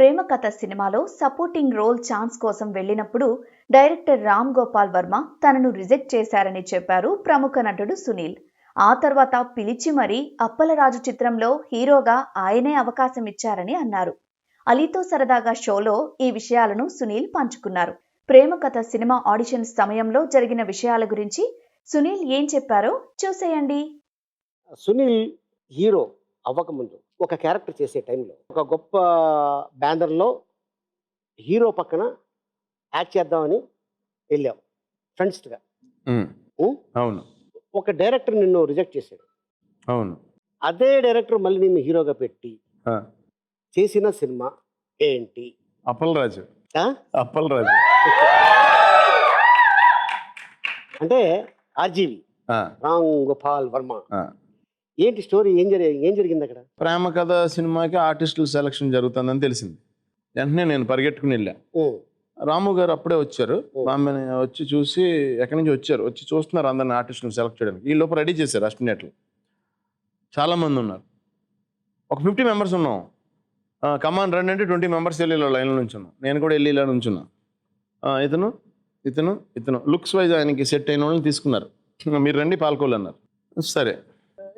ప్రేమ కథ సినిమాలో supporting role chance కోసం వెళ్ళినప్పుడు డైరెక్టర్ రామ్ గోపాల్ వర్మ తనను రిజెక్ట్ చేశారని చెప్పారు ప్రముఖ నటుడు సునీల్. ఆ తర్వాత పిలిచి మరీ అప్పలరాజు చిత్రంలో హీరోగా ఆయనే అవకాశం ఇచ్చారని అన్నారు. అలీతో సరదాగా షోలో ఈ విషయాలను సునీల్ పంచుకున్నారు. ప్రేమ కథ సినిమా ఆడిషన్ సమయంలో జరిగిన విషయాల గురించి సునీల్ ఏం చెప్పారో చూసేయండి. సునీల్ హీరో అవ్వకముందు ఒక క్యారెక్టర్ చేసే టైంలో ఒక గొప్ప బ్యానర్లో హీరో పక్కన యాక్ట్ చేద్దామని వెళ్ళాం ఫ్రెండ్స్గా. అవును ఒక డైరెక్టర్ నిన్ను రిజెక్ట్ చేశాడు. అవును అదే డైరెక్టర్ మళ్ళీ నిన్ను హీరోగా పెట్టి ఆ, చేసిన సినిమా ఏంటి? అప్పలరాజు ఆ? అప్పలరాజు అంటే ఆర్జీవి ఆ, రామ్ గోపాల్ వర్మ. ఆ. ఏంటి స్టోరీ? ఏం జరిగింది అక్కడ? ప్రేమ కథ సినిమాకి ఆర్టిస్టుల సెలక్షన్ జరుగుతుందని తెలిసింది. వెంటనే నేను పరిగెట్టుకుని వెళ్ళా. ఉం. రాము గారు అప్పుడే వచ్చారు. ఆమెను వచ్చి చూసి ఎక్కడి నుంచి వచ్చారు, వచ్చి చూస్తున్నారు అందరిని ఆర్టిస్టులను సెలెక్ట్ చేయడానికి. ఈ లోపల రెడీ చేశారు అస్టినేట్లు. చాలామంది ఉన్నారు, ఒక 50 మెంబర్స్ ఉన్నాం. కమాండ్ రండి అంటే 20 మెంబర్స్ వెళ్ళి లైన్లో నుంచి ఉన్నాం. నేను కూడా వెళ్ళి ఇలా నుంచున్నా. ఇతను ఇతను ఇతను లుక్స్ వైజ్ ఆయనకి సెట్ అయిన వాళ్ళని తీసుకున్నారు. మీరు రండి పాల్కోళ్ళు అన్నారు. సరే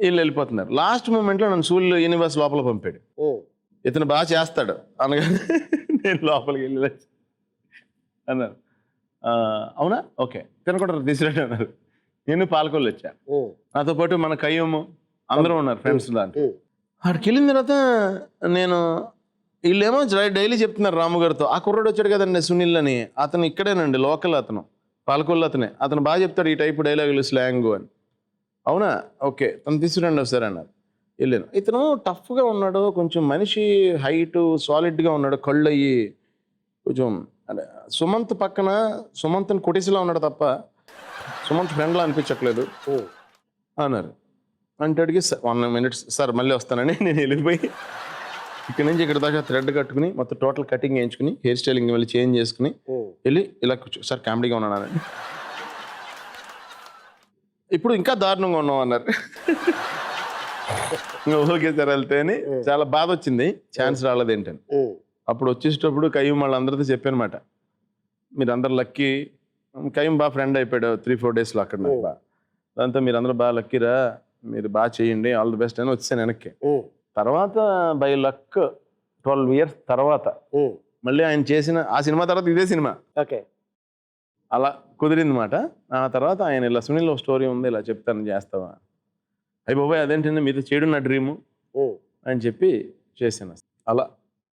వీళ్ళు వెళ్ళిపోతున్నారు. లాస్ట్ మూమెంట్లో నన్ను సూర్యులు యూనివర్స్ లోపల పంపాడు. ఉం. ఇతను బాగా చేస్తాడు అనగా నేను లోపలికి వెళ్ళి అన్నారు. అవునా, ఓకే ఇతను కూడా తీసుకురండి అన్నారు. నేను పాల్కోళ్ళు వచ్చా. ఉం. నాతో పాటు మన కయ్యము అందరూ ఉన్నారు ఫ్రెండ్స్ దాంట్లో. ఉం. అక్కడికి వెళ్ళిన తర్వాత నేను వీళ్ళేమో డైలీ చెప్తున్నారు రాము గారితో, ఆ కుర్రాడు వచ్చాడు కదండి సునీల్ అని, అతను ఇక్కడేనండి లోకల్, అతను పాల్కొల్లు అతనే, అతను బాగా చెప్తాడు ఈ టైపు డైలాగులు స్లాంగ్ అని. అవునా, ఓకే తను తీసుకురండి ఒకసారి అన్నారు. వెళ్ళాను. ఇతను టఫ్గా ఉన్నాడు, కొంచెం మనిషి హైటు సాలిడ్గా ఉన్నాడు, కళ్ళు అయ్యి కొంచెం అంటే సుమంత్ పక్కన సుమంత్ని కొటిసిలా ఉన్నాడు తప్ప సుమంత్ ఫ్రెండ్లా అనిపించట్లేదు ఉం. అన్నారు. అంటే అడిగి 1 minute సార్ మళ్ళీ వస్తానని నేను వెళ్ళిపోయి ఇక్కడ నుంచి ఇక్కడ దాకా థ్రెడ్ కట్టుకుని మొత్తం టోటల్ కటింగ్ వేయించుకుని హెయిర్ స్టైలింగ్ వెళ్ళి చేంజ్ చేసుకుని ఉం. వెళ్ళి ఇలా కూర్చో సార్ కామెడీగా ఉన్నానని. ఇప్పుడు ఇంకా దారుణంగా ఉన్నాం అన్నారు. ఓకే సార్ వెళ్తే అని చాలా బాధ వచ్చింది, ఛాన్స్ రాలేదు ఏంటని. ఉం. అప్పుడు వచ్చేటప్పుడు కయ్యం వాళ్ళందరితో చెప్పానమాట, మీరు అందరు లక్కీ. కయ్యం బాగా ఫ్రెండ్ అయిపోయాడు 3-4 daysలో అక్కడ నాకు బాగా. దాంతో మీరు అందరూ బాగా లక్కీరా, మీరు బాగా చేయండి, ఆల్ ది బెస్ట్ అని వచ్చాను వెనక్కి. ఉం. తర్వాత బై లక్ 12 years తర్వాత ఉం. మళ్ళీ ఆయన చేసిన ఆ సినిమా తర్వాత ఇదే సినిమా ఓకే. అలా కుదిరింది మాట. ఆ తర్వాత ఆయన ఇలా సునీల్ స్టోరీ ఉంది ఇలా చెప్తాను చేస్తావా, అయ్యి బాబాయ్ అదేంటంటే మీతో చేయడం నా డ్రీము ఉం. అని చెప్పి చేశాను. అలా